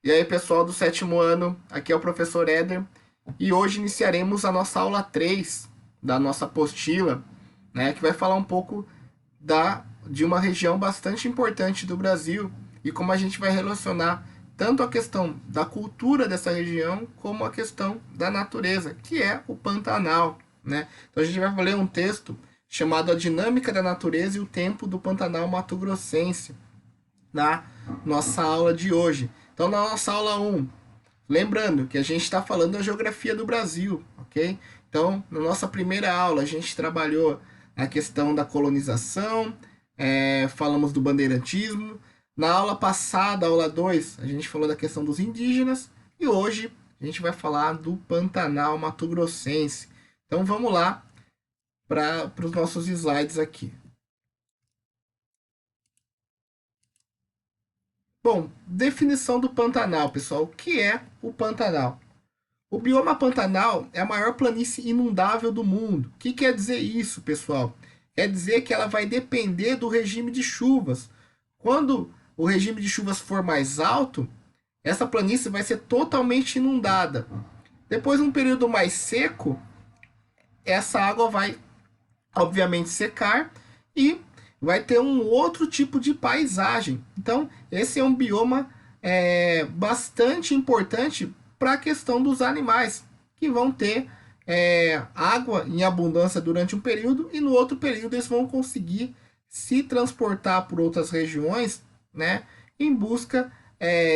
E aí, pessoal do sétimo ano, aqui é o professor Éder e hoje iniciaremos a nossa aula 3 da nossa apostila, né, que vai falar um pouco de uma região bastante importante do Brasil e como a gente vai relacionar tanto a questão da cultura dessa região como a questão da natureza, que é o Pantanal, né? Então a gente vai ler um texto chamado A Dinâmica da Natureza e o Tempo do Pantanal Mato Grossense, na nossa aula de hoje. Então, na nossa aula 1, lembrando que a gente está falando da geografia do Brasil, ok? Então, na nossa primeira aula, a gente trabalhou a questão da colonização, falamos do bandeirantismo. Na aula passada, aula 2, a gente falou da questão dos indígenas. E hoje, a gente vai falar do Pantanal Mato Grossense. Então, vamos lá para os nossos slides aqui. Bom, definição do Pantanal, pessoal. O que é o Pantanal? O bioma Pantanal é a maior planície inundável do mundo. O que quer dizer isso, pessoal? Quer dizer que ela vai depender do regime de chuvas. Quando o regime de chuvas for mais alto, essa planície vai ser totalmente inundada. Depois, num período mais seco, essa água vai, obviamente, secar e vai ter um outro tipo de paisagem. Então, esse é um bioma bastante importante para a questão dos animais, que vão ter água em abundância durante um período e no outro período eles vão conseguir se transportar por outras regiões, né, em busca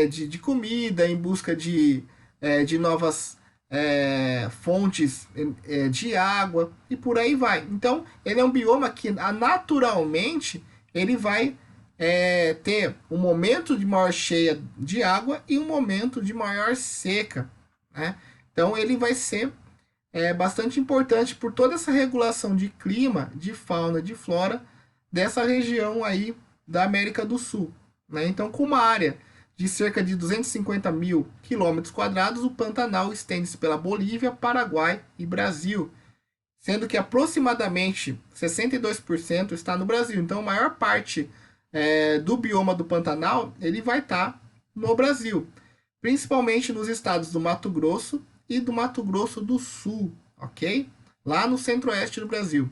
de comida, em busca de novas fontes de água e por aí vai. Então, ele é um bioma que naturalmente ele vai ter um momento de maior cheia de água e um momento de maior seca, né? Então, ele vai ser bastante importante por toda essa regulação de clima, de fauna, de flora dessa região aí da América do Sul, né? Então, com uma área de cerca de 250 mil quilômetros quadrados, o Pantanal estende-se pela Bolívia, Paraguai e Brasil, sendo que aproximadamente 62% está no Brasil. Então, a maior parte do bioma do Pantanal ele vai estar no Brasil, principalmente nos estados do Mato Grosso e do Mato Grosso do Sul, ok? Lá no centro-oeste do Brasil.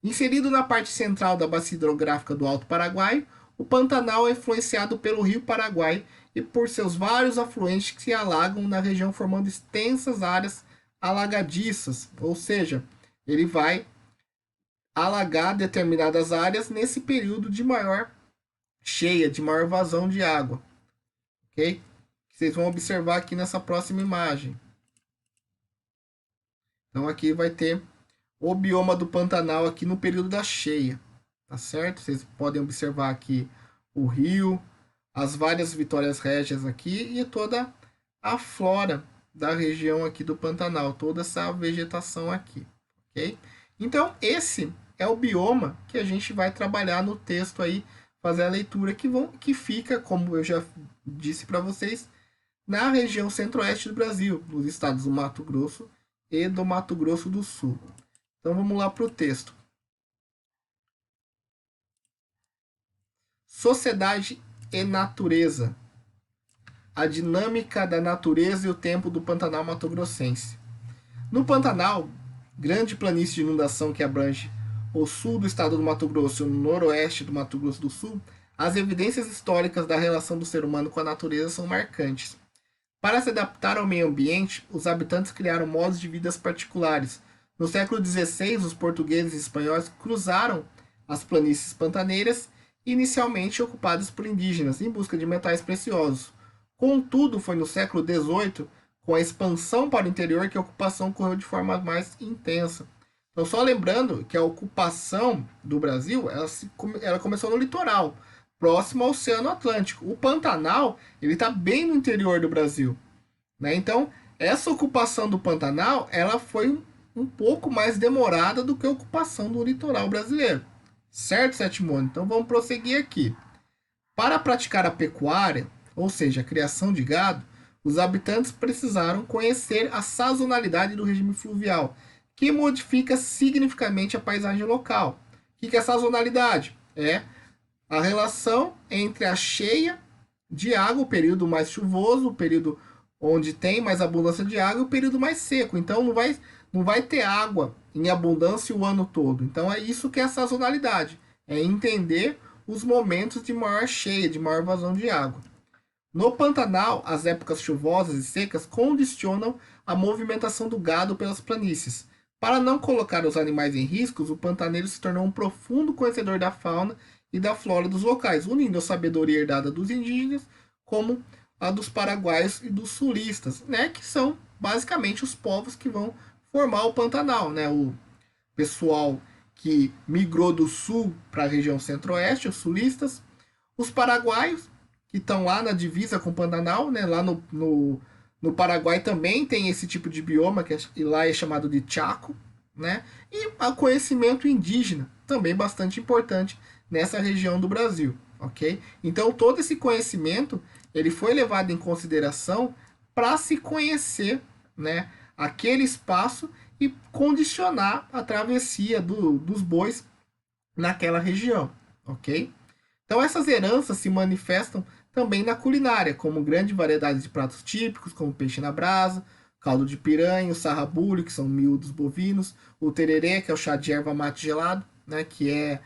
Inserido na parte central da bacia hidrográfica do Alto Paraguai, o Pantanal é influenciado pelo Rio Paraguai e por seus vários afluentes que se alagam na região, formando extensas áreas alagadiças, ou seja, ele vai alagar determinadas áreas nesse período de maior cheia, de maior vazão de água, ok? Vocês vão observar aqui nessa próxima imagem. Então aqui vai ter o bioma do Pantanal aqui no período da cheia, tá certo? Vocês podem observar aqui o rio, as várias Vitórias Régias aqui e toda a flora da região aqui do Pantanal, toda essa vegetação aqui, ok? Então esse é o bioma que a gente vai trabalhar no texto aí, fazer a leitura que fica, como eu já disse para vocês, na região centro-oeste do Brasil, nos estados do Mato Grosso e do Mato Grosso do Sul. Então vamos lá para o texto. Sociedade e natureza. A dinâmica da natureza e o tempo do Pantanal Mato Grossense. No Pantanal, grande planície de inundação que abrange o sul do estado do Mato Grosso e o noroeste do Mato Grosso do Sul, as evidências históricas da relação do ser humano com a natureza são marcantes. Para se adaptar ao meio ambiente, os habitantes criaram modos de vida particulares. No século XVI, os portugueses e espanhóis cruzaram as planícies pantaneiras, inicialmente ocupadas por indígenas, em busca de metais preciosos. Contudo, foi no século XVIII, com a expansão para o interior, que a ocupação ocorreu de forma mais intensa. Então, só lembrando que a ocupação do Brasil ela começou no litoral, próximo ao Oceano Atlântico. O Pantanal ele está bem no interior do Brasil, né? Então, essa ocupação do Pantanal ela foi um pouco mais demorada do que a ocupação do litoral brasileiro. Certo, sétimo ano? Então, vamos prosseguir aqui. Para praticar a pecuária, ou seja, a criação de gado, os habitantes precisaram conhecer a sazonalidade do regime fluvial, que modifica significativamente a paisagem local. O que é sazonalidade? É a relação entre a cheia de água, o período mais chuvoso, o período onde tem mais abundância de água, e o período mais seco. Então não vai ter água em abundância o ano todo. Então é isso que é a sazonalidade. É entender os momentos de maior cheia, de maior vazão de água. No Pantanal, as épocas chuvosas e secas condicionam a movimentação do gado pelas planícies. Para não colocar os animais em riscos, o pantaneiro se tornou um profundo conhecedor da fauna e da flora dos locais, unindo a sabedoria herdada dos indígenas como a dos paraguaios e dos sulistas, né, que são basicamente os povos que vão formar o Pantanal, né, o pessoal que migrou do sul para a região centro-oeste, os sulistas, os paraguaios, que estão lá na divisa com o Pantanal, né, lá no Paraguai também tem esse tipo de bioma, que lá é chamado de Chaco, né, e o conhecimento indígena, também bastante importante nessa região do Brasil, ok? Então todo esse conhecimento ele foi levado em consideração para se conhecer, né, aquele espaço e condicionar a travessia dos bois naquela região, ok? Então essas heranças se manifestam também na culinária, como grande variedade de pratos típicos, como peixe na brasa, caldo de piranha, o sarrabulho, que são miúdos bovinos, o tererê, que é o chá de erva mate gelado, né, que é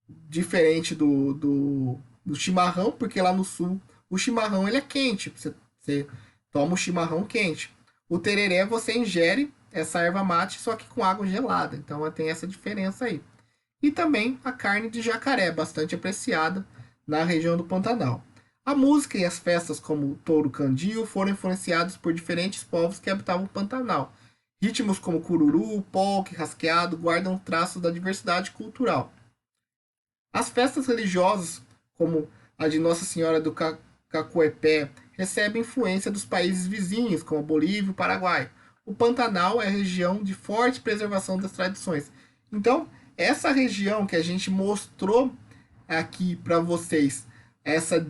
diferente do chimarrão, porque lá no sul o chimarrão ele é quente, você toma o chimarrão quente. O tereré você ingere essa erva mate, só que com água gelada, então tem essa diferença aí. E também a carne de jacaré, bastante apreciada na região do Pantanal. A música e as festas como o Touro Candio foram influenciados por diferentes povos que habitavam o Pantanal. Ritmos como cururu, polque, rasqueado guardam traços da diversidade cultural. As festas religiosas, como a de Nossa Senhora do Cacoepé, recebem influência dos países vizinhos, como a Bolívia e o Paraguai. O Pantanal é a região de forte preservação das tradições. Então, essa região que a gente mostrou aqui para vocês, essa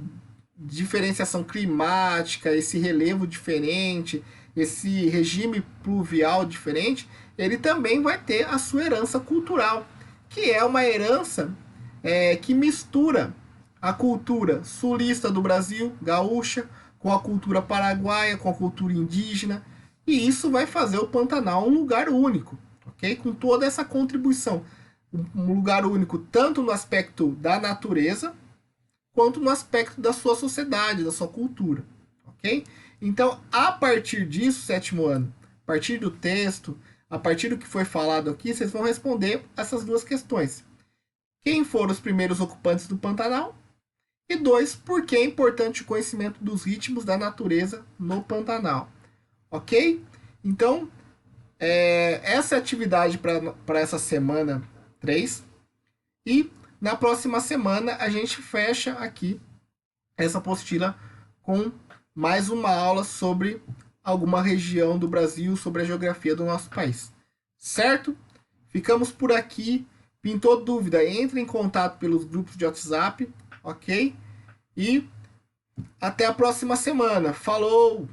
diferenciação climática, esse relevo diferente, esse regime pluvial diferente, ele também vai ter a sua herança cultural, que é uma herança que mistura a cultura sulista do Brasil, gaúcha, com a cultura paraguaia, com a cultura indígena, e isso vai fazer o Pantanal um lugar único, ok? Com toda essa contribuição, um lugar único tanto no aspecto da natureza, quanto no aspecto da sua sociedade, da sua cultura, ok? Então, a partir disso, sétimo ano, a partir do texto, a partir do que foi falado aqui, vocês vão responder essas duas questões. Quem foram os primeiros ocupantes do Pantanal? E 2, por que é importante o conhecimento dos ritmos da natureza no Pantanal? Ok? Então, essa é a atividade para essa semana 3. E na próxima semana a gente fecha aqui essa apostila com mais uma aula sobre alguma região do Brasil, sobre a geografia do nosso país. Certo? Ficamos por aqui. Pintou dúvida? Entre em contato pelos grupos de WhatsApp, ok? E até a próxima semana. Falou!